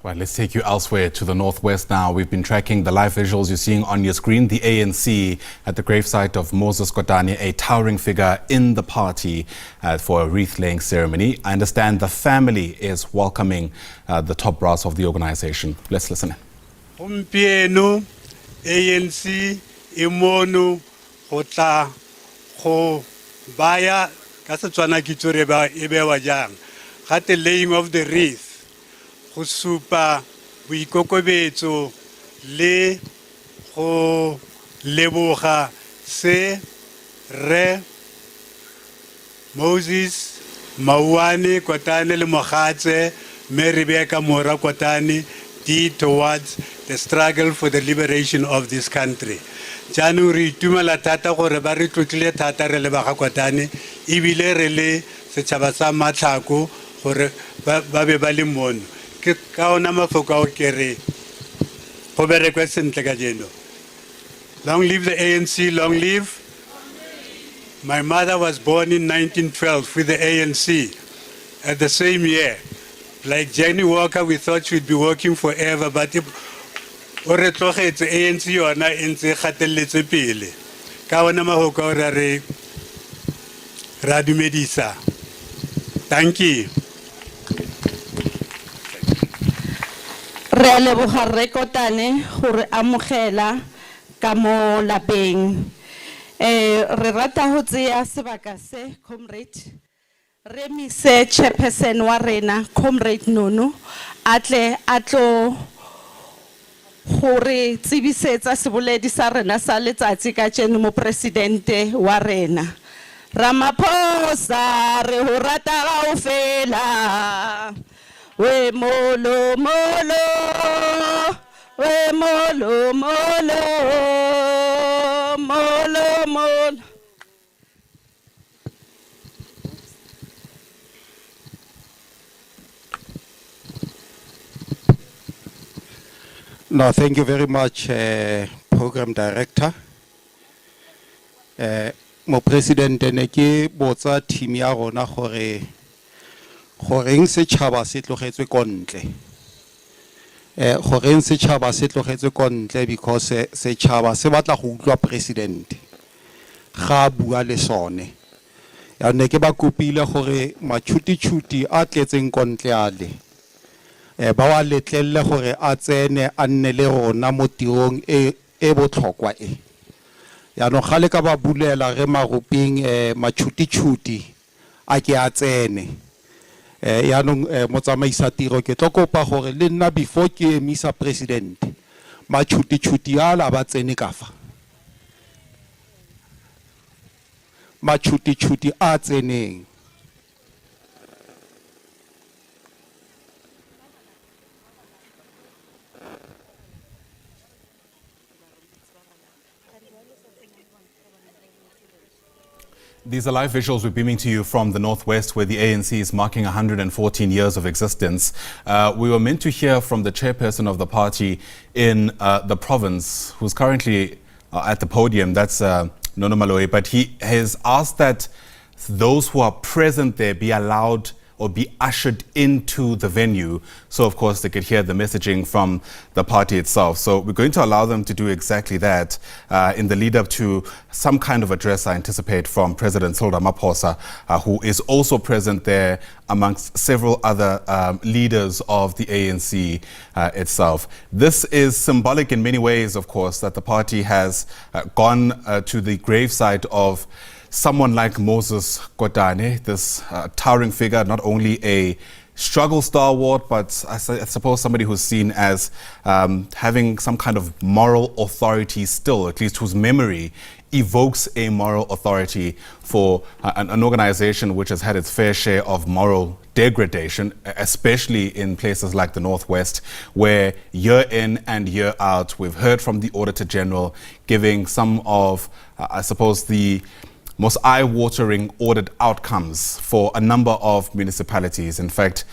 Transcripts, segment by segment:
Well, let's take you elsewhere to the northwest now. We've been tracking the live visuals you're seeing on your screen. The ANC at the gravesite of Moses Kotane, a towering figure in the party for a wreath-laying ceremony. I understand the family is welcoming the top brass of the organization. Let's listen in. ANC imono hotla ho baya ka Setswana ke tsore ba e bewa jang ga the laying of the wreath go supa boikokobetso le go leboga se re Moses Kotane le mogatse me Rebecca Kotane did towards the struggle for the liberation of this country. January tumela tata gore ba re tlotlile thata re le ba ga Kotane ebile re le setšhaba sa Matlhako gore ba be ba le mono ke ka ona mafoko a ke re go berekwe sentle ka jeno. Long live the ANC, long live. My mother was born in 1912 with the ANC at the same year. Like Jenny Walker, we thought she'd be working forever, but ore tlogetse ANC yona e ntse gatelletse pele ka ona mahoko ora re ra dumedisa. Thank you. Re a leboga Rre Kotane gore amogela ka mo lapeng. Re rata ho tseya sebaka se comrade Remise chairperson wa rena comrade Nono atle atlo gore tsibisetsa seboledi sa rena sa letsatsi ka jeno mo presidente wa rena Ramaphosa re ho rata kaofela we molo molo we molo molo molo molo. No, thank you very much, Program Director. Mo President ne ke botsa team ya rona gore goreng setšhaba se tlogetswe kontle. Goreng setšhaba se tlogetswe kontle because setšhaba se batla go utlwa president ga bua le sone. Ya ne ke ba kopile gore matšhuti a tletseng kontle ale ba wa letlelle gore a tsene a nne le rona mo tirong e botlhokwa e. Ya no gale ka ba bulela re maropeng matšhuti a ke a tsene. Ya no motsamaisa tiro ke tlokopa gore le nna before ke emisa president matšhuti ala ba tsene ka fa. Matšhuti a tseneng. These are live visuals we're beaming to you from the northwest, where the ANC is marking 114 years of existence. We were meant to hear from the chairperson of the party in the province, who's currently at the podium. That's Nono Maloyi, but he has asked that those who are present there be allowed or be ushered into the venue, so of course they could hear the messaging from the party itself. So we're going to allow them to do exactly that in the lead up to some kind of address, I anticipate, from President Cyril Ramaphosa, who is also present there amongst several other leaders of the ANC itself. This is symbolic in many ways, of course, that the party has gone to the gravesite of someone like Moses Kotane, this towering figure, not only a struggle stalwart, but I suppose somebody who's seen as having some kind of moral authority still, at least whose memory evokes a moral authority for an organization which has had its fair share of moral degradation, especially in places like the Northwest, where year in and year out, we've heard from the Auditor General giving some of, I suppose, the most eye-watering audit outcomes for a number of municipalities. In fact,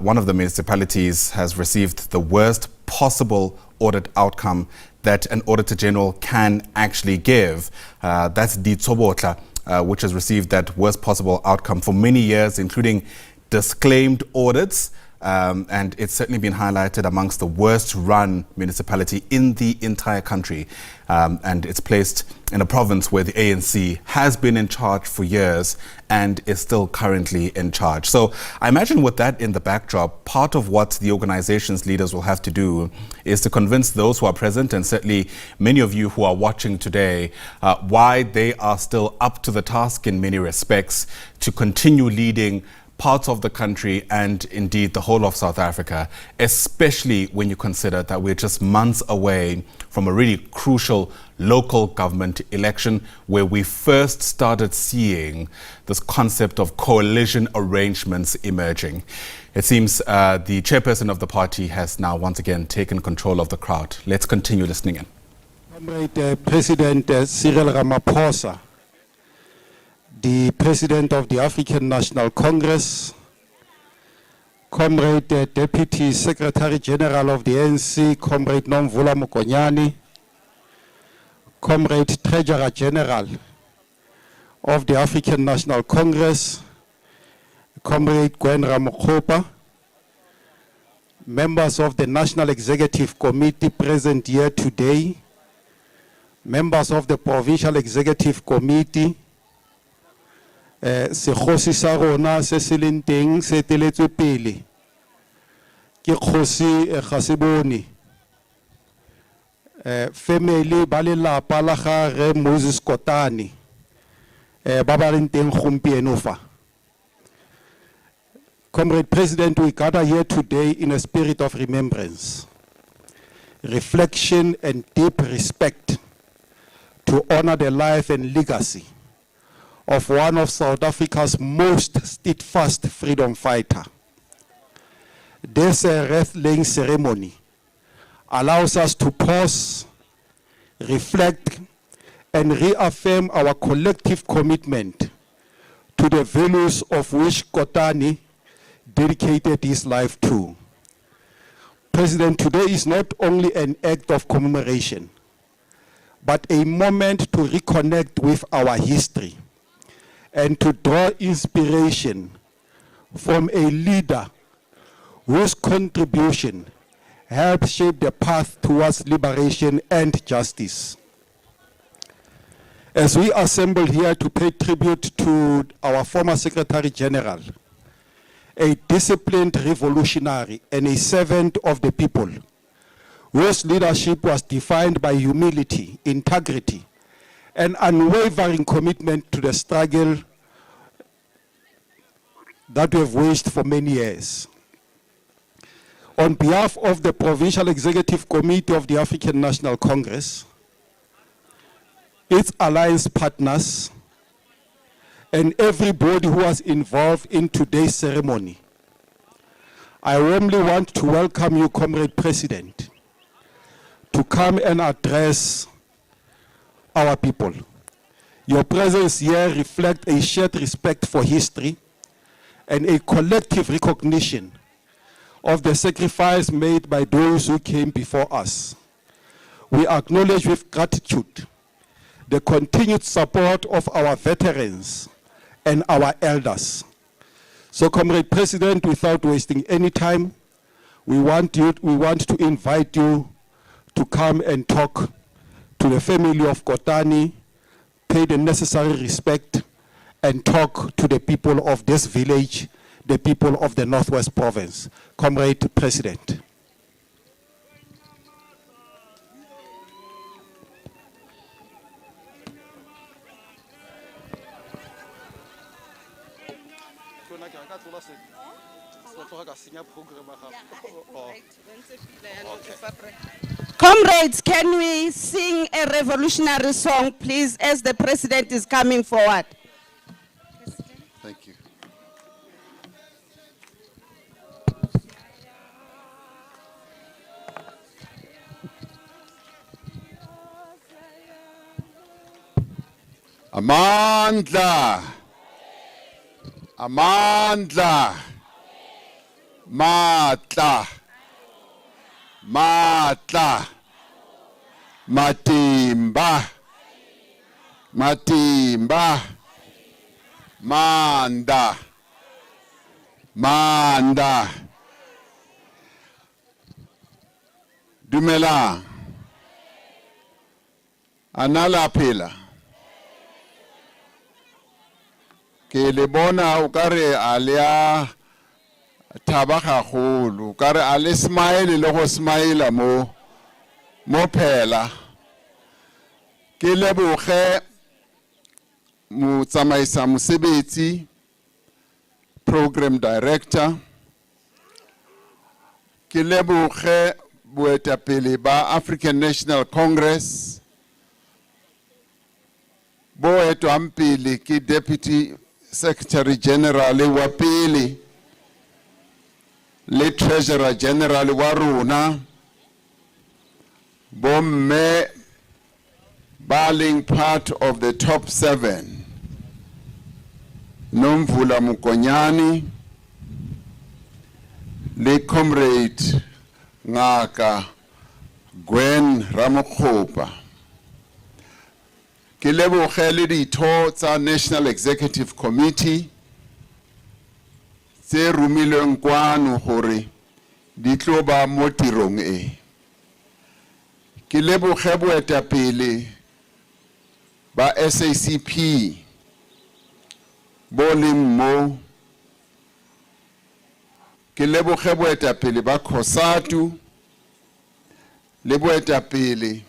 one of the municipalities has received the worst possible audit outcome that an Auditor General can actually give. That's Ditsobotla, which has received that worst possible outcome for many years, including disclaimed audits and it's certainly been highlighted amongst the worst run municipality in the entire country. And it's placed in a province where the ANC has been in charge for years and is still currently in charge. So I imagine with that in the backdrop, part of what the organization's leaders will have to do is to convince those who are present, and certainly many of you who are watching today, why they are still up to the task in many respects to continue leading parts of the country and indeed the whole of South Africa, especially when you consider that we're just months away from a really crucial local government election where we first started seeing this concept of coalition arrangements emerging. It seems the chairperson of the party has now once again taken control of the crowd. Let's continue listening in. Comrade President Cyril Ramaphosa, the President of the African National Congress, Comrade Deputy Secretary General of the ANC, Comrade Nomvula Mokonyane, Comrade Treasurer General of the African National Congress, Comrade Gwen Ramokgopa, members of the National Executive Committee present here today, members of the Provincial Executive Committee, sekgosi sa rona se se leng teng se teletswe pele ke kgosi ga se bone family ba lelapa la ga re Moses Kotane ba ba leng teng gompieno fa. Comrade President, we gather here today in a spirit of remembrance, reflection and deep respect to honor the life and legacy of one of South Africa's most steadfast freedom fighter. This wreath-laying ceremony allows us to pause, reflect, and reaffirm our collective commitment to the values of which Kotane dedicated his life to. President, today is not only an act of commemoration, but a moment to reconnect with our history and to draw inspiration from a leader whose contribution helped shape the path towards liberation and justice. As we assemble here to pay tribute to our former Secretary General, a disciplined revolutionary and a servant of the people, whose leadership was defined by humility, integrity, an unwavering commitment to the struggle that we have waged for many years. On behalf of the Provincial Executive Committee of the African National Congress, its alliance partners, and everybody who was involved in today's ceremony, I warmly want to welcome you, Comrade President, to come and address our people. Your presence here reflects a shared respect for history and a collective recognition of the sacrifice made by those who came before us. We acknowledge with gratitude the continued support of our veterans and our elders. So, Comrade President, without wasting any time, we want to invite you to come and talk to the family of Kotane, pay the necessary respect, and talk to the people of this village, the people of the Northwest Province. Comrade President. Comrades, can we sing a revolutionary song, please, as the president is coming forward? Thank you. Amandla, Amandla, Matla, Matla, Matimba, Matimba, Manda, Manda, Dumelang. Anala Pella. Ke le bona o kare alia thaba gagolo, o kare ale smile le go smile mo Pella. Ke leboge motsamaisa mosebetsi, program director. Ke leboge boetapele ba African National Congress, bo etwang pele ke Deputy Secretary General wa pele le Treasurer General wa rona, bo mme ba leng part of the top 7, Nomvula Mokonyane le Comrade Ngaka Gwen Ramokgopa. Ke leboge le ditho tsa National Executive Committee tse rumilweng kwano gore di tlo ba mo tirong e. Ke leboge boetapele ba SACP bo leng mo. Ke leboge boetapele ba COSATU le boetapele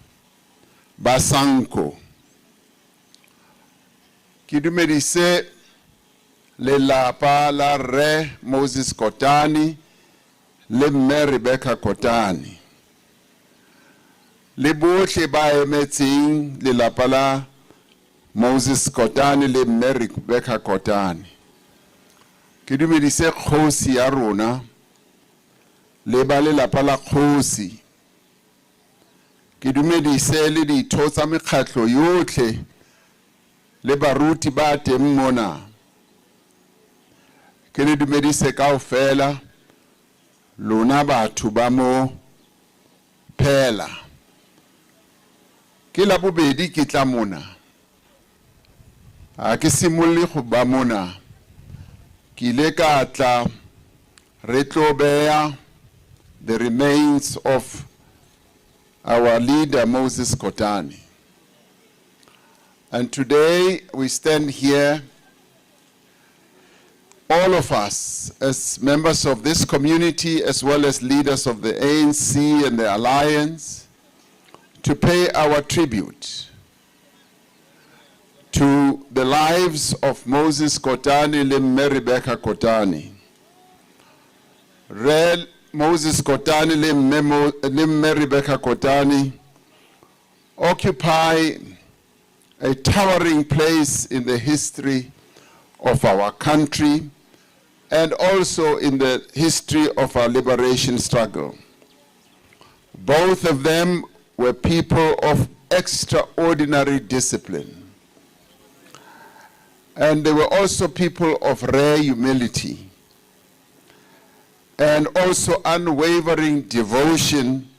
ba SANCO. Ke dumedise lelapa la Rre Moses Kotane le mme Rebecca Kotane. Le bohle ba emetseng lelapa la Moses Kotane le mme Rebecca Kotane. Ke dumedise kgosi ya rona le ba lelapa la kgosi. Ke dumedise le ditho tsa mekgatlo yotlhe le baruti ba teng mona. Ke le dumedise kaofela lona batho ba mo Pella. Ke la bobedi ke tla mona. A ke simolole go ba mona. Ke ile ka tla re tlo beya the remains of our leader Moses Kotane. And today we stand here, all of us as members of this community as well as leaders of the ANC and the Alliance, to pay our tribute to the lives of Moses Kotane le mme Rebecca Kotane. Moses Kotane le mme Rebecca Kotane occupy a towering place in the history of our country and also in the history of our liberation struggle. Both of them were people of extraordinary discipline. And they were also people of rare humility and also unwavering devotion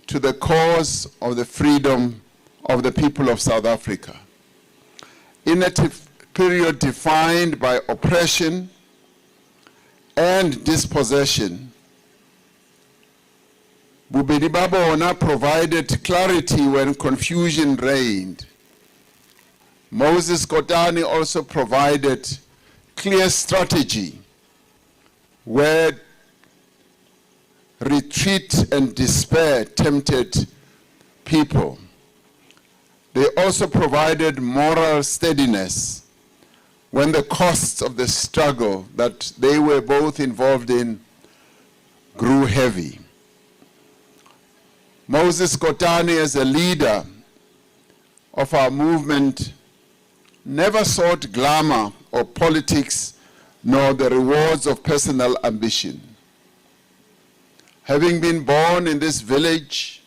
to the cause of the freedom of the people of South Africa. In a period defined by oppression and dispossession, bobedi ba bona provided clarity when confusion reigned. Moses Kotane also provided clear strategy where retreat and despair tempted people. They also provided moral steadiness when the costs of the struggle that they were both involved in grew heavy. Moses Kotane, as a leader of our movement, never sought glamour or politics nor the rewards of personal ambition. Having been born in this village,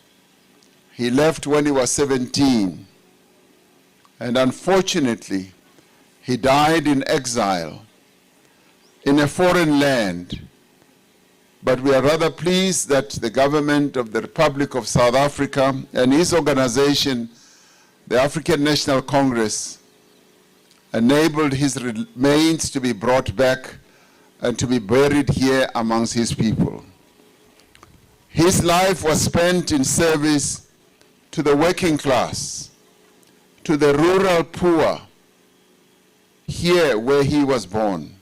he left when he was 17. And unfortunately, he died in exile in a foreign land. But we are rather pleased that the government of the Republic of South Africa and his organization, the African National Congress, enabled his remains to be brought back and to be buried here amongst his people. His life was spent in service to the working class, to the rural poor, here where he was born,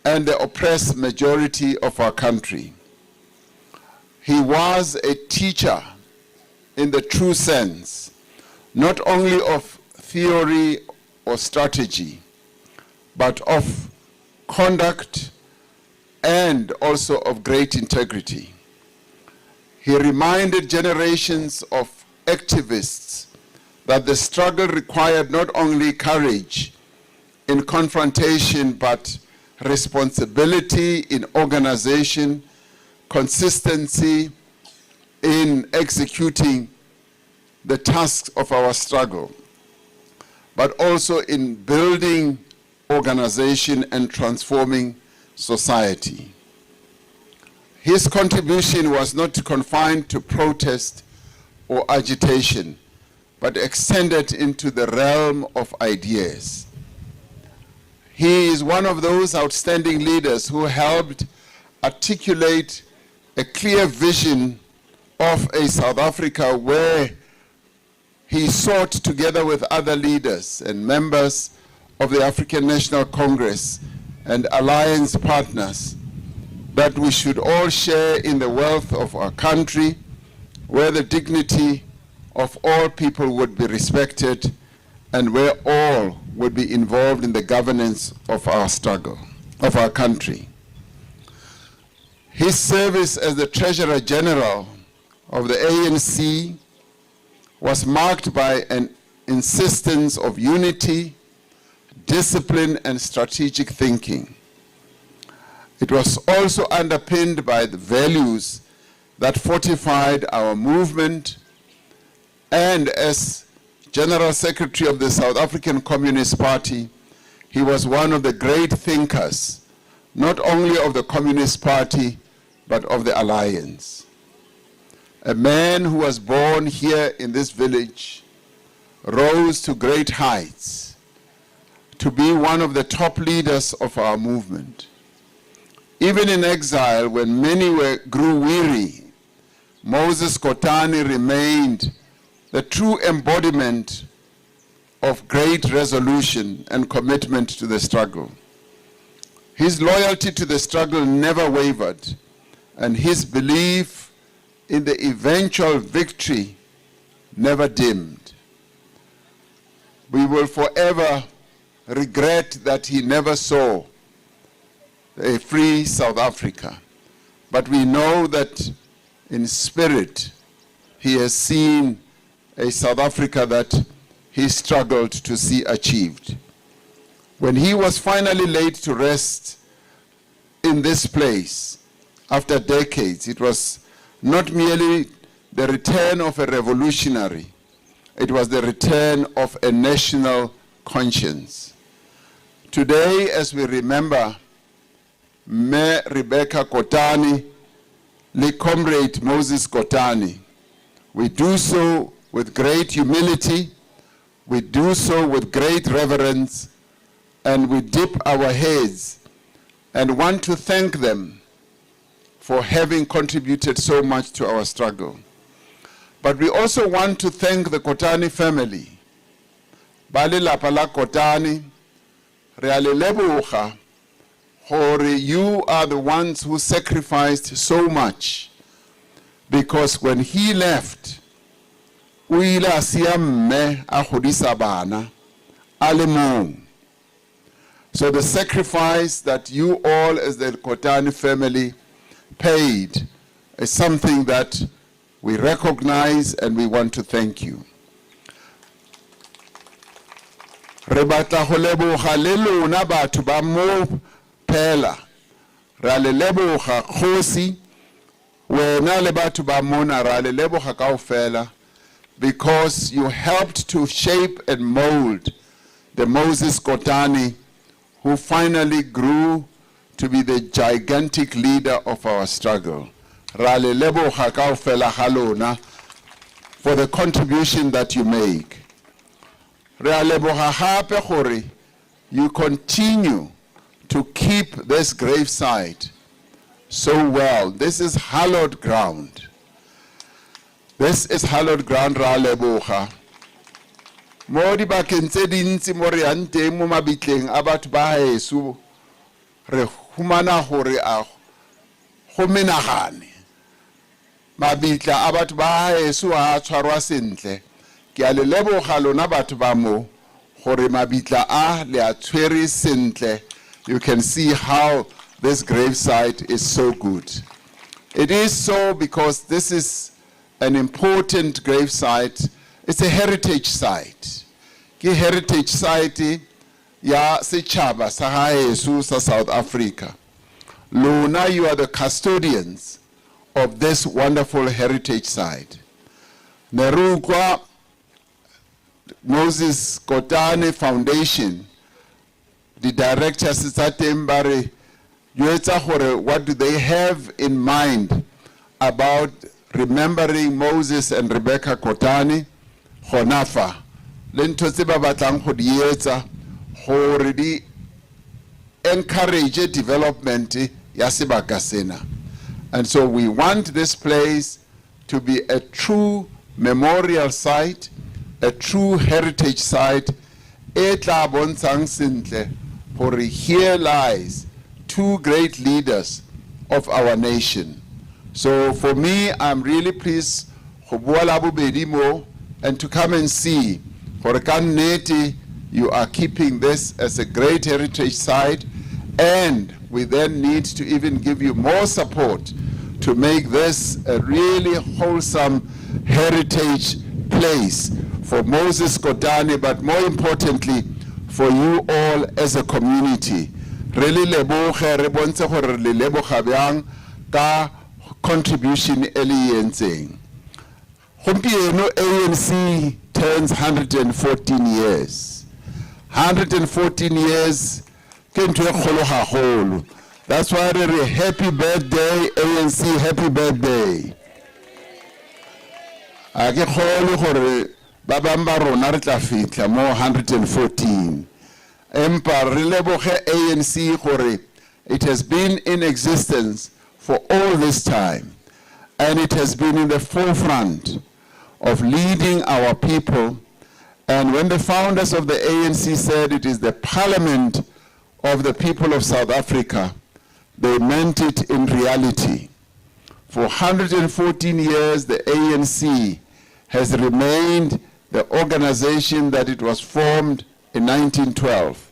and the oppressed majority of our country. He was a teacher in the true sense, not only of theory or strategy, but of conduct and also of great integrity. He reminded generations of activists that the struggle required not only courage in confrontation, but responsibility in organization, consistency in executing the tasks of our struggle, but also in building organization and transforming society. His contribution was not confined to protest or agitation, but extended into the realm of ideas. He is one of those outstanding leaders who helped articulate a clear vision of a South Africa where he sought, together with other leaders and members of the African National Congress and alliance partners, that we should all share in the wealth of our country, where the dignity of all people would be respected, and where all would be involved in the governance of our struggle, of our country. His service as the Treasurer General of the ANC was marked by an insistence of unity, discipline, and strategic thinking. It was also underpinned by the values that fortified our movement, and as General Secretary of the South African Communist Party, he was one of the great thinkers, not only of the Communist Party, but of the Alliance. A man who was born here in this village, rose to great heights to be one of the top leaders of our movement. Even in exile, when many grew weary, Moses Kotane remained the true embodiment of great resolution and commitment to the struggle. His loyalty to the struggle never wavered, and his belief in the eventual victory never dimmed. We will forever regret that he never saw a free South Africa, but we know that in spirit he has seen a South Africa that he struggled to see achieved. When he was finally laid to rest in this place after decades, it was not merely the return of a revolutionary, it was the return of a national conscience. Today, as we remember Rebecca Kotane, the comrade Moses Kotane, we do so with great humility, we do so with great reverence, and we dip our heads and want to thank them for having contributed so much to our struggle. But we also want to thank the Kotane family. Bale lapa la Kotane, re a le leboga gore you are the ones who sacrificed so much, because when he left, o ile a sia mme a godisa bana a le mong. So the sacrifice that you all as the Kotane family paid is something that we recognize and we want to thank you. Re batla go leboga le lona batho ba mo Pella. Ra le leboga kgosi, wena le batho ba mona ra le leboga kaofela, because you helped to shape and mold the Moses Kotane who finally grew to be the gigantic leader of our struggle. Ra le leboga kaofela ga lona for the contribution that you make. Re a leboga gape gore you continue to keep this gravesite so well. This is hallowed ground. This is hallowed ground ra leboga. Mo dibakeng tse dintsi mo re yang teng mo mabitleng a batho ba heso re humana hore a go menagane mabitla a batho ba heso a tshwarwa sentle ke a le leboga lona batho ba mo gore mabitla a le a tshwere sentle. You can see how this gravesite is so good. It is so because this is an important gravesite. It's a heritage site. Ke heritage site ya setšhaba sa gaeso sa South Africa. Lona, you are the custodians of this wonderful heritage site. Nerukwa Moses Kotane Foundation, the director Sitsatem what do they have in mind about remembering Moses and Rebecca Kotane? Honafa. Lentotse ba batlang go di etsa gore di encourage development ya sebaka sena. And so we want this place to be a true memorial site, a true heritage site. E tla bontshang sentle gore here lies two great leaders of our nation. So for me, I'm really pleased go bua la bobedi mo and to come and see gore ka nnete you are keeping this as a great heritage site, and we then need to even give you more support to make this a really wholesome heritage place for Moses Kotane, but more importantly, for you all as a community. Really leboge re bontshe gore le leboga byang ka contribution e le yentseng. Gompieno ANC turns 114 years. 114 years ke ntho e kgolo gagolo. That's why re re happy birthday ANC, happy birthday. A ke kgolo gore ba bang ba rona re tla fitla mo 114. Empa re leboge ANC gore it has been in existence for all this time, and it has been in the forefront of leading our people. And when the founders of the ANC said it is the parliament of the people of South Africa, they meant it in reality. For 114 years, the ANC has remained the organization that it was formed in 1912.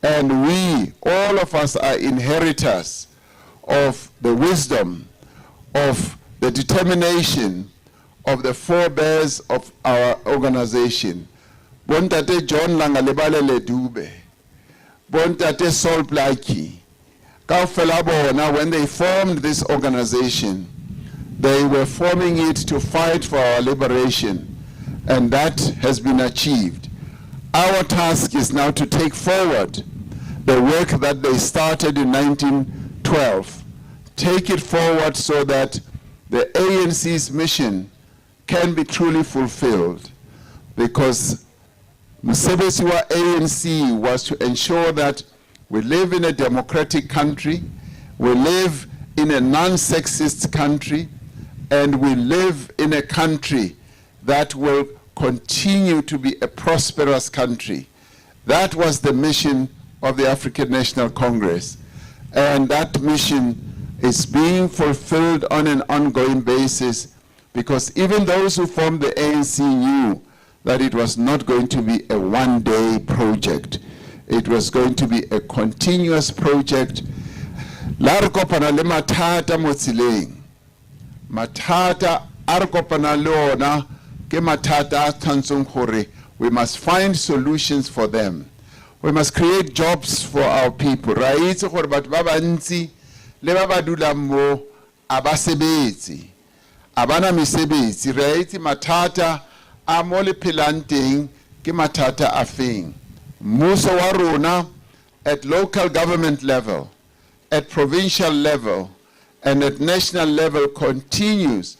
And we, all of us, are inheritors of the wisdom, of the determination of the forebears of our organization. Bontate John Langalebale Dube, Bontate Sol Blakey, Kaufela Bona, when they formed this organization, they were forming it to fight for our liberation, and that has been achieved. Our task is now to take forward the work that they started in 1912, take it forward so that the ANC's mission can be truly fulfilled, because Msebenzi wa ANC was to ensure that we live in a democratic country, we live in a non-sexist country, and we live in a country that will continue to be a prosperous country. That was the mission of the African National Congress, and that mission is being fulfilled on an ongoing basis, because even those who formed the ANC knew that it was not going to be a one-day project. It was going to be a continuous project. La re kopana le mathata mo tseleng. Mathata a re kopana le ona ke mathata a tshwantseng gore we must find solutions for them. We must create jobs for our people. Ra itse gore batho ba bantsi le ba ba dulang mo a ba sebetse. A bana mesebetsi. Ra itse mathata a mo le phelang teng ke mathata a feng. Mmuso wa rona at local government level, at provincial level, and at national level continues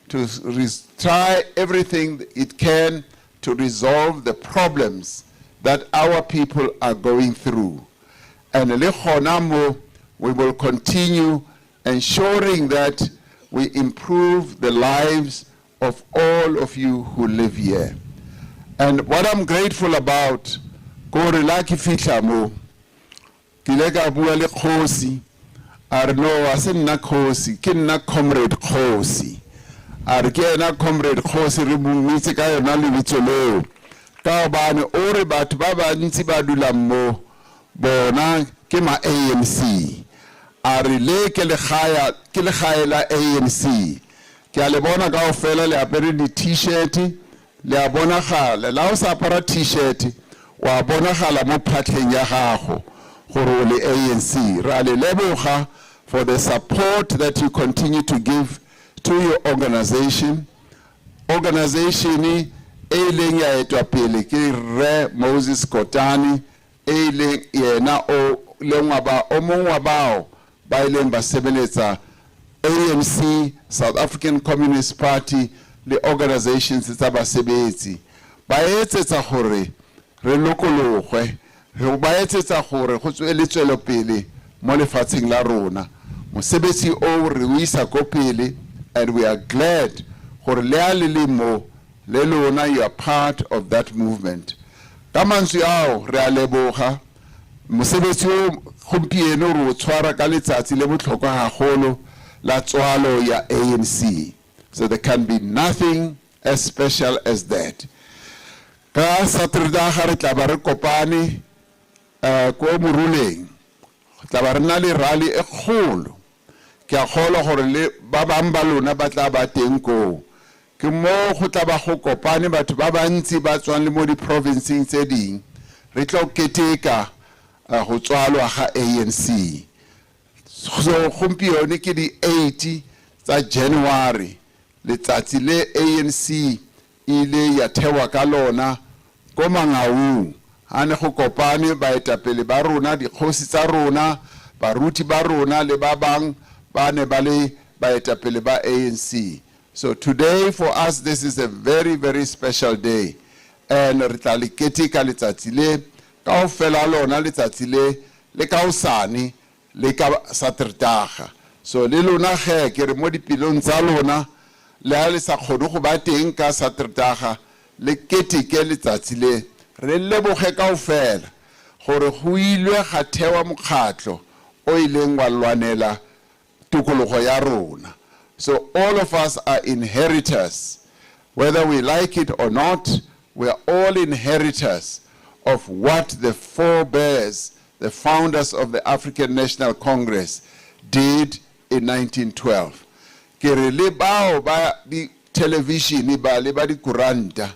to try everything it can to resolve the problems that our people are going through. And le gona mo, we will continue ensuring that we improve the lives of all of you who live here. And what I'm grateful about, kore la ki fihla mo, ke ile ka bua le kgosi, a re no a se nna kgosi, ke nna comrade kgosi. A re ke ena comrade kgosi re buitse ka yona lebitso leo. Ka hobane o re batho ba bantsi ba dulang mo bona ke ma ANC. A re le ke legae la ANC. Ke a le bona kaofela le apere di t-shirt, le a bonagala. La o sa apara t-shirt wa bonagala mo phatlheng ya gago gore o le ANC. Re a le leboga for the support that you continue to give to your organization. Organization e leng ya etwa pele ke Re Moses Kotane, e leng yena o lengwa ba o mongwa bao ba ileng ba sebeletsa ANC, South African Communist Party, le organizations tsa basebetsi. Ba etsetsa gore re lokologwe, ba etsetsa gore go tsweletswelo pele mo lefatsheng la rona. Mosebetsi o re o isa ko pele, and we are glad gore le a le le mo le lona you are part of that movement. Ka mantswe ao re a leboga. Mosebetsi o gompieno re o tshwara ka letsatsi le botlhokwa haholo la tswalo ya ANC. So there can be nothing as special as that. Ka Saturday re tla ba re kopane ko Moruleng. Tla ba re na le rally e kgolo. Ke a kgolwa gore le ba bang ba lona ba tla ba teng ko. Ke mo go tla ba go kopane batho ba bantsi ba tswang le mo di provinceng tse ding. Re tla keteka go tswalwa ga ANC. So gompieno ke di 80 tsa January letsatsi le ANC ile ya thewa ka lona ko Mangaung. Ane go kopane baetapele ba rona, dikgosi tsa rona, baruti ba rona le ba bang ba ne ba le baetapele ba ANC. So today for us this is a very, very special day. And re tla le keteka letsatsi le kaofela lona letsatsi le kaosane le ka Saterdaga. So le lona ge ke re mo dipilong tsa lona le a le sa kgone go ba teng ka Saterdaga le keteke letsatsi le re leboge kaofela gore go ilwe ga thewa mokgatlo o ileng wa lwanela tukologo ya rona. So all of us are inheritors. Whether we like it or not, we are all inheritors of what the forebears, the founders of the African National Congress, did in 1912. Kere le bao ba di television ba le ba di kuranta,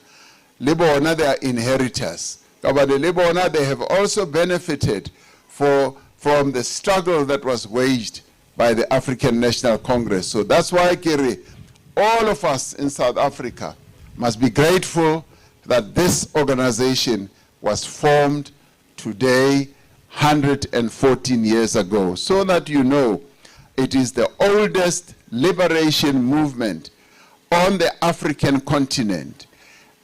le bona they are inheritors. Kabade le bona they have also benefited from the struggle that was waged by the African National Congress. So that's why Kere, all of us in South Africa must be grateful that this organization was formed today 114 years ago, so that you know it is the oldest liberation movement on the African continent.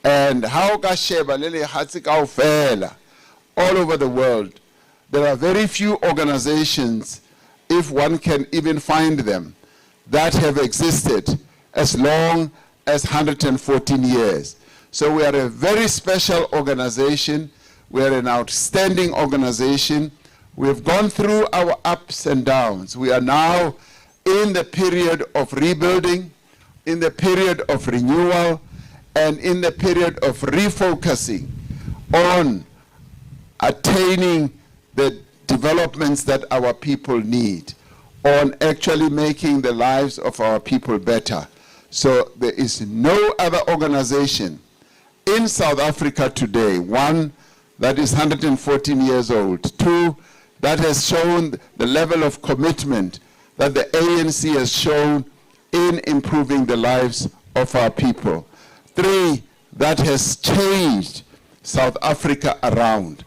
And how kasheba lele hatsi kaofela all over the world, there are very few organizations, if one can even find them, that have existed as long as 114 years. So we are a very special organization. We are an outstanding organization. We have gone through our ups and downs. We are now in the period of rebuilding, in the period of renewal, and in the period of refocusing on attaining the developments that our people need, on actually making the lives of our people better. So there is no other organization in South Africa today, one, that is 114 years old, two, that has shown the level of commitment that the ANC has shown in improving the lives of our people. Three, that has changed South Africa around.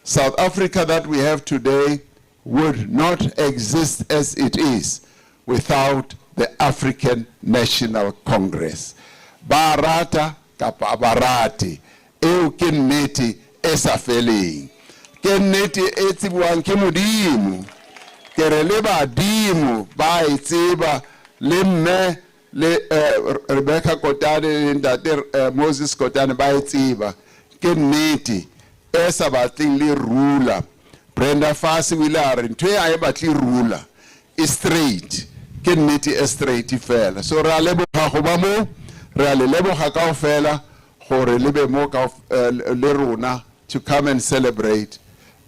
South Africa that we have today would not exist as it is without the African National Congress. Barata kapa barati, eo ke nnete e sa feleng. Ke nnete e tsibuang ke Modimo. ke re le badimo ba e tseba le mme le Rebecca Kotane le ntate Moses Kotane ba e tseba ke nnete e sa batleng le ruler. Brenda Fassie o ile a re ntho e a e batle ruler e straight ke nnete e straight fela. So re a leboga go ba mo, re a le leboga kaofela gore le be mo ka le rona to come and celebrate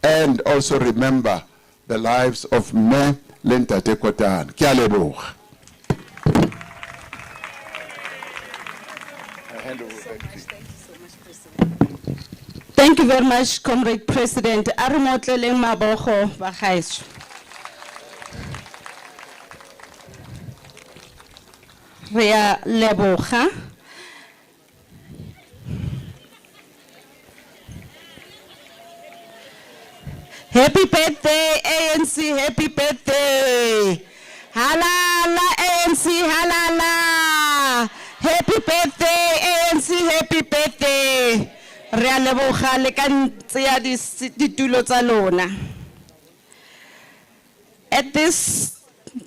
and also remember the lives of me le ntate Kotane. Ke a leboga. Thank you very much, Comrade President. Arumotleleng mabogo ba gaetsho. Re a leboga. Happy birthday, ANC, happy birthday. Halala, ANC, halala. Happy birthday, ANC, happy birthday. Re a leboga le ka ntseya ditulo tsa lona. At this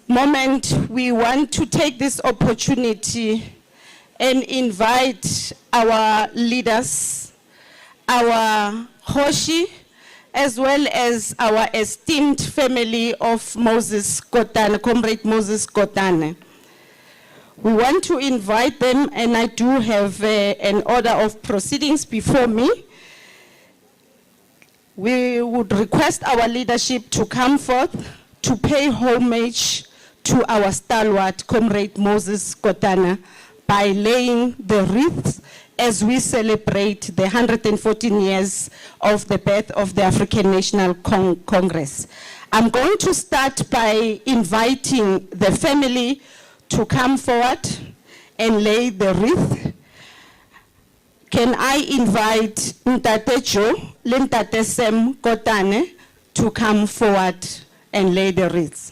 moment, we want to take this opportunity and invite our leaders, our Hoshi, as well as our esteemed family of Moses Kotane, Comrade Moses Kotane. We want to invite them, and I do have an order of proceedings before me. We would request our leadership to come forth to pay homage to our stalwart, Comrade Moses Kotane, by laying the wreath as we celebrate the 114 years of the birth of the African National Congress. I'm going to start by inviting the family to come forward and lay the wreath. Can I invite Ntate Joe, Ntate Sam Kotane to come forward and lay the wreath?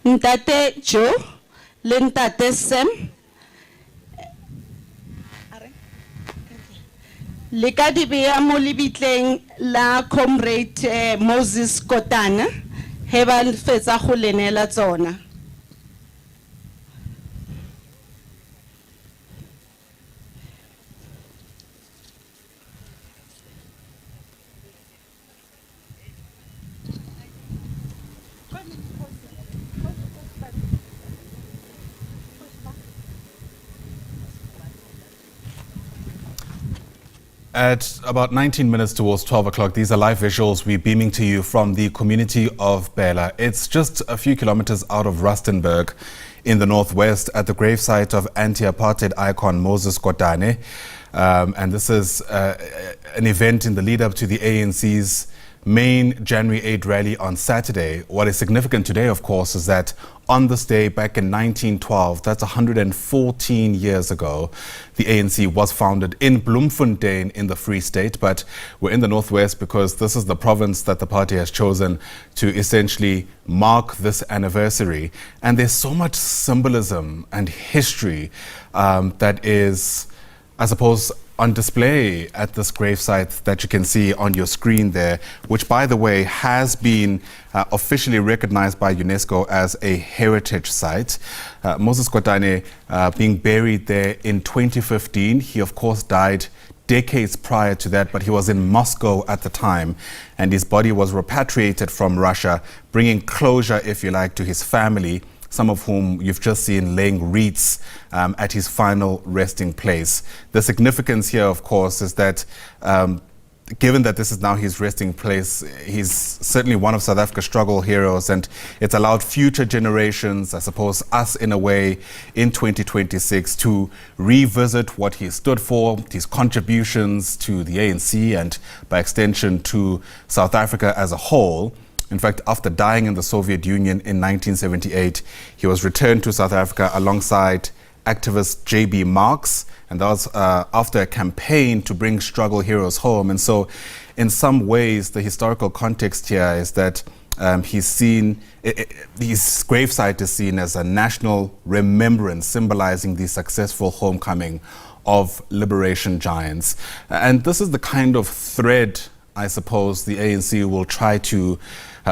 Ntate Joe, Ntate Sam, le ka di beya mo lebitleng la Comrade Moses Kotane he ba fetsa go lenela tsona. At about 19 minutes towards 12 o'clock, these are live visuals we're beaming to you from the community of Pella. It's just a few kilometers out of Rustenburg in the northwest at the gravesite of anti-apartheid icon Moses Kotane. And this is an event in the lead up to the ANC's main January 8 rally on Saturday. What is significant today, of course, is that on this day back in 1912, that's 114 years ago, the ANC was founded in Bloemfontein in the Free State, but we're in the Northwest because this is the province that the party has chosen to essentially mark this anniversary. And there's so much symbolism and history that is, I suppose, on display at this gravesite that you can see on your screen there, which, by the way, has been officially recognized by UNESCO as a heritage site. Moses Kotane being buried there in 2015. He, of course, died decades prior to that, but he was in Moscow at the time, and his body was repatriated from Russia, bringing closure, if you like, to his family, some of whom you've just seen laying wreaths at his final resting place. The significance here, of course, is that given that this is now his resting place, he's certainly one of South Africa's struggle heroes, and it's allowed future generations, I suppose us in a way, in 2026 to revisit what he stood for, his contributions to the ANC and by extension to South Africa as a whole. In fact, after dying in the Soviet Union in 1978, he was returned to South Africa alongside activist J.B. Marks, and that was after a campaign to bring struggle heroes home. And so in some ways, the historical context here is that He's seen, his gravesite is seen as a national remembrance, symbolizing the successful homecoming of liberation giants. And this is the kind of thread, I suppose, the ANC will try to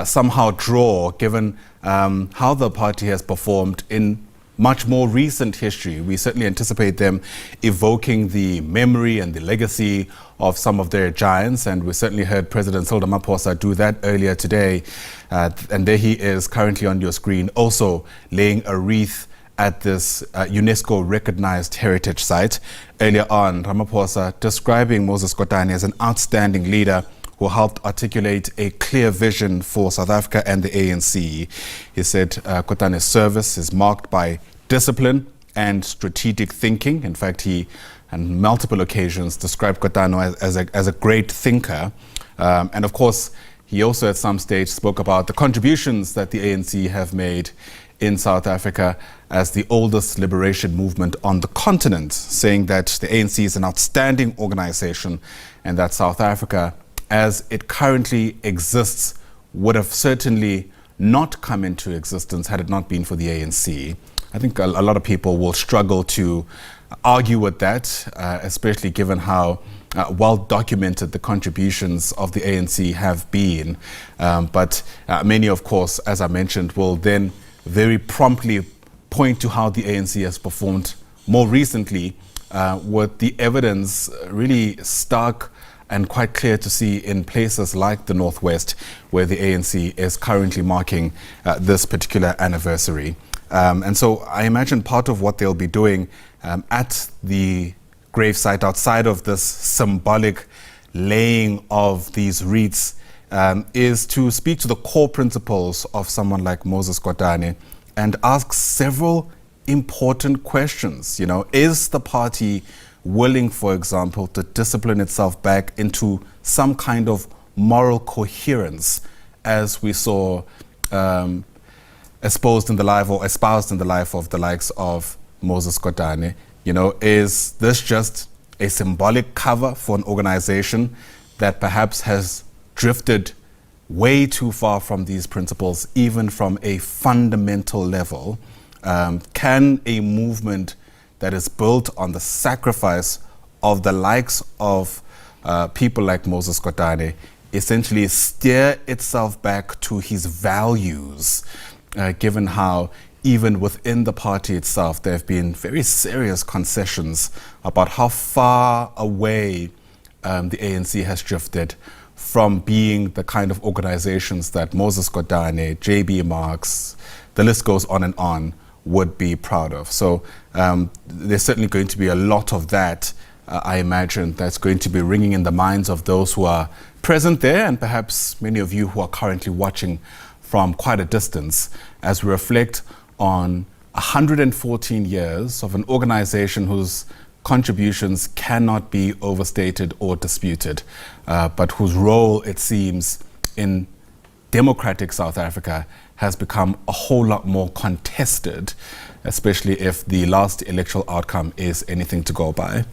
somehow draw, given how the party has performed in much more recent history. We certainly anticipate them evoking the memory and the legacy of some of their giants, and we certainly heard President Cyril Ramaphosa do that earlier today. And there he is currently on your screen, also laying a wreath at this UNESCO-recognized heritage site. Earlier on, Ramaphosa describing Moses Kotane as an outstanding leader who helped articulate a clear vision for South Africa and the ANC. He said Kotane's service is marked by discipline and strategic thinking. In fact, he, on multiple occasions, described Kotane as a great thinker. And of course, he also at some stage spoke about the contributions that the ANC have made in South Africa as the oldest liberation movement on the continent, saying that the ANC is an outstanding organization and that South Africa, as it currently exists, would have certainly not come into existence had it not been for the ANC. I think a lot of people will struggle to argue with that, especially given how well documented the contributions of the ANC have been. But many, of course, as I mentioned, will then very promptly point to how the ANC has performed more recently, with the evidence really stark and quite clear to see in places like the Northwest, where the ANC is currently marking this particular anniversary. And so I imagine part of what they'll be doing at the gravesite, outside of this symbolic laying of these wreaths, is to speak to the core principles of someone like Moses Kotane and ask several important questions. You know, is the party willing, for example, to discipline itself back into some kind of moral coherence, as we saw espoused in the life of the likes of Moses Kotane? You know, is this just a symbolic cover for an organization that perhaps has drifted way too far from these principles, even from a fundamental level? Can a movement that is built on the sacrifice of the likes of people like Moses Kotane essentially steer itself back to his values, given how even within the party itself there have been very serious concessions about how far away the ANC has drifted from being the kind of organizations that Moses Kotane, J.B. Marks, the list goes on and on, would be proud of. So there's certainly going to be a lot of that, I imagine, that's going to be ringing in the minds of those who are present there, and perhaps many of you who are currently watching from quite a distance, as we reflect on 114 years of an organization whose contributions cannot be overstated or disputed, but whose role, it seems, in democratic South Africa has become a whole lot more contested, especially if the last electoral outcome is anything to go by.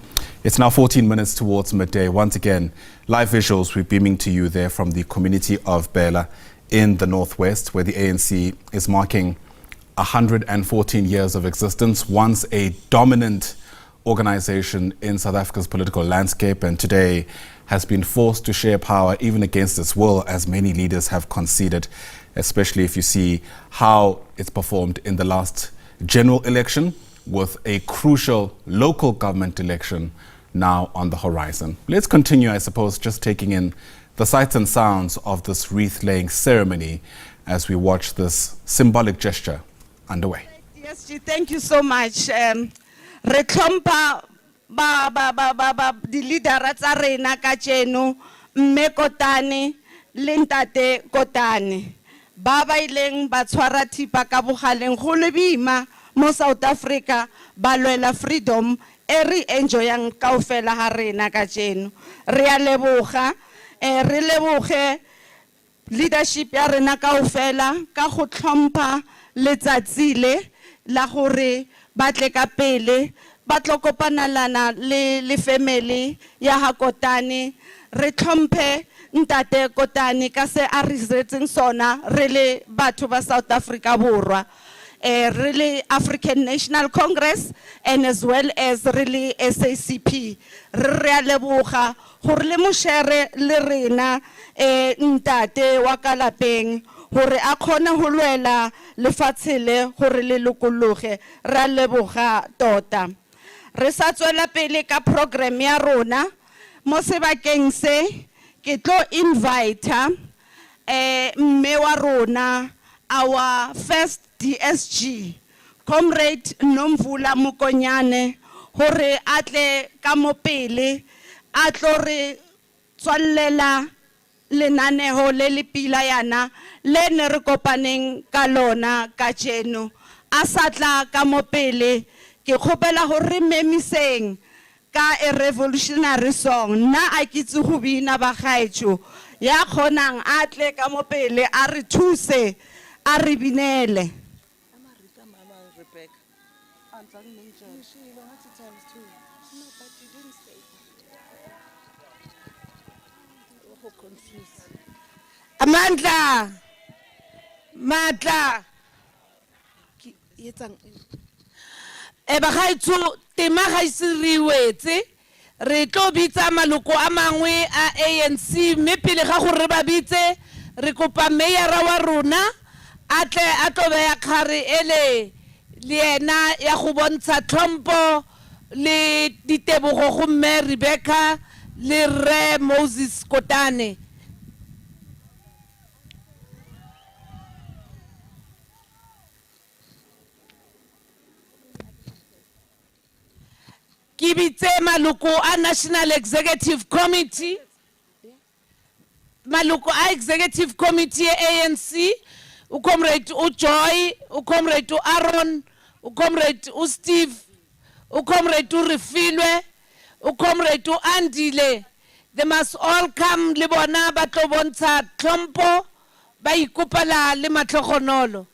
It's now 14 minutes towards midday. Once again, live visuals we're beaming to you there from the community of Pella in the Northwest, where the ANC is marking 114 years of existence, once a dominant organization in South Africa's political landscape, and today has been forced to share power even against its will, as many leaders have conceded, especially if you see how it's performed in the last general election, with a crucial local government election now on the horizon. Let's continue, I suppose, just taking in the sights and sounds of this wreath-laying ceremony as we watch this symbolic gesture underway. Yes, thank you so much. Re tlhompha di leadera tsa rena ka jeno, mme Kotane le ntate Kotane ba ba ileng ba tshwara thipa ka bogaleng go le boima mo South Africa, ba lwela freedom e re enjoyang kaofela ha rena ka jeno. Re a leboga, re leboge leadership ya rena kaofela ka go tlhompha letsatsi le la gore ba tle ka pele ba tlo kopanelana le family ya ha Kotane, re tlhomphe ntate Kotane ka se a re isetseng sona re le batho ba South Africa borwa, really African National Congress and as well as really SACP. Re a leboga gore le mo share le rena ntate wa ka lapeng gore a khona ho lwela lefatshe le gore le lokologe. Re a leboga tota. Re sa tswela pele ka program ya rona mo sebakeng se ke tlo invite mme wa rona, our first DSG, Comrade Nomvula Mokonyane, hore atle ka mo pele a tlo re tswallela lenaneho le le pila yana le ne re kopaneng ka lona ka jeno. A sa tla ka mo pele ke kgopela hore memiseng ka a revolutionary song na a kitse go bina ba gaetsho ya khonang atle ka mo pele a re thuse a re binele. Amandla matla ba gaetsho tema ga isiriwetse re tlo bitsa maloko a mangwe a ANC mme pele ga gore ba bitse re kopa mayor wa rona atle a tlo beya khare ele le ena ya go bontsha tlhompo le ditebogo go mme Rebecca le Re Moses Kotane. Kibitse maloko a National Executive Committee, maloko a Executive Committee ANC, uComrade uJoy, uComrade uAaron, uComrade uSteve, uComrade uRefilwe, uComrade uAndile. They must all come le bona ba tlo bontsha tlhompo ba ikopela le matlhogonolo.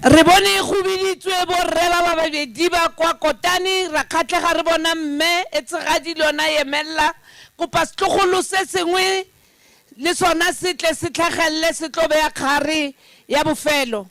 Re bone go biditswe borre ba babedi ba kwa Kotane ra khatlega re bona mme e tshegadi lona yemella kopa setlogolo se sengwe le sona se tle se tlhagelle se tlo beya khare ya bofelo.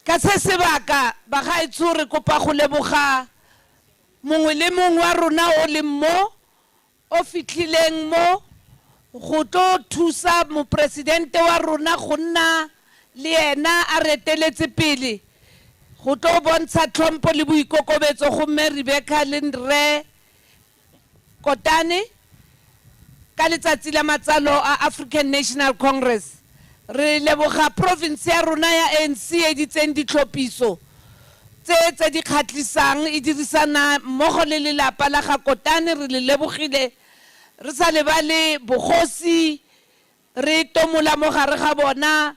Ka se sebaka ba gaetsho re kopa go leboga mongwe le mongwe wa rona o le mo o fitlhileng mo go tlo thusa mo presidente wa rona go nna le ena a reteletse pele go tlo bontsha tlhompo le boikokobetso go mme Rebecca le Re Kotane ka letsatsi la matsalo a African National Congress. Re leboga province ya rona ya ANC e ditseng ditlhopiso tse di khatlisang e dirisana mmogo le lelapa la ga Kotane. Re le lebogile re sa lebale bogosi re tomola mo gare ga bona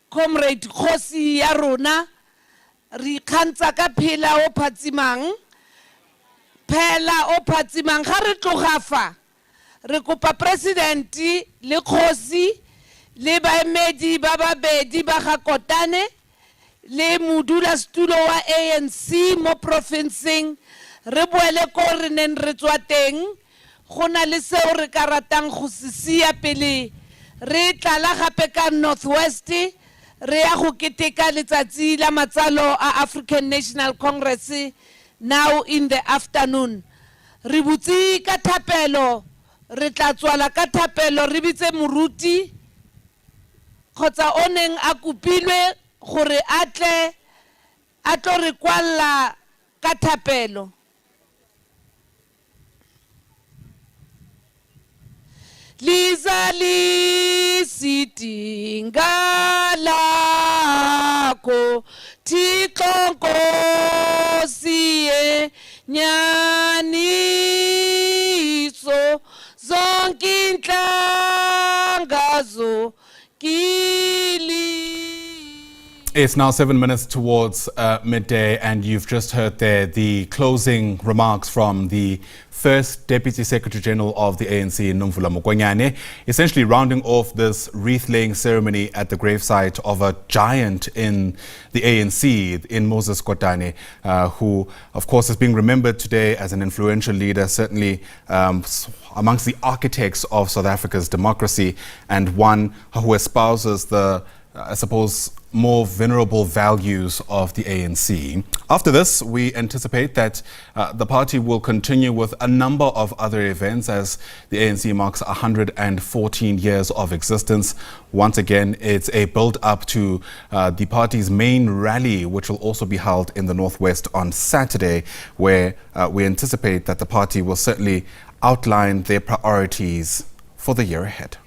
Comrade Khosi ya rona re khantsa ka Pella o phatsimang Pella o phatsimang ga re tlogafa re kopa president le Khosi le baemedi ba babedi ba ga Kotane le modulasetulo wa ANC mo provinceng re boele ko re neng re tswa teng go na le seo re ka ratang go se sia pele re tlala gape ka Northwest re ya go keteka letsatsi la matsalo a African National Congress now in the afternoon re butsi ka thapelo re tla tswala ka thapelo re bitse moruti kgotsa o neng a kopilwe gore atle a tlo re kwalla ka thapelo liza lisidinga lakho Thixo Nkosi yenyaniso zonke inhlanga zokili. It's now 7 minutes towards midday, and you've just heard there the closing remarks from the First Deputy Secretary General of the ANC, Nomvula Mokonyane, essentially rounding off this wreath-laying ceremony at the gravesite of a giant in the ANC, in Moses Kotane, who, of course, is being remembered today as an influential leader, certainly amongst the architects of South Africa's democracy, and one who espouses the, I suppose, more venerable values of the ANC. After this, we anticipate that the party will continue with a number of other events as the ANC marks 114 years of existence. Once again, it's a build-up to the party's main rally, which will also be held in the Northwest on Saturday, where we anticipate that the party will certainly outline their priorities for the year ahead.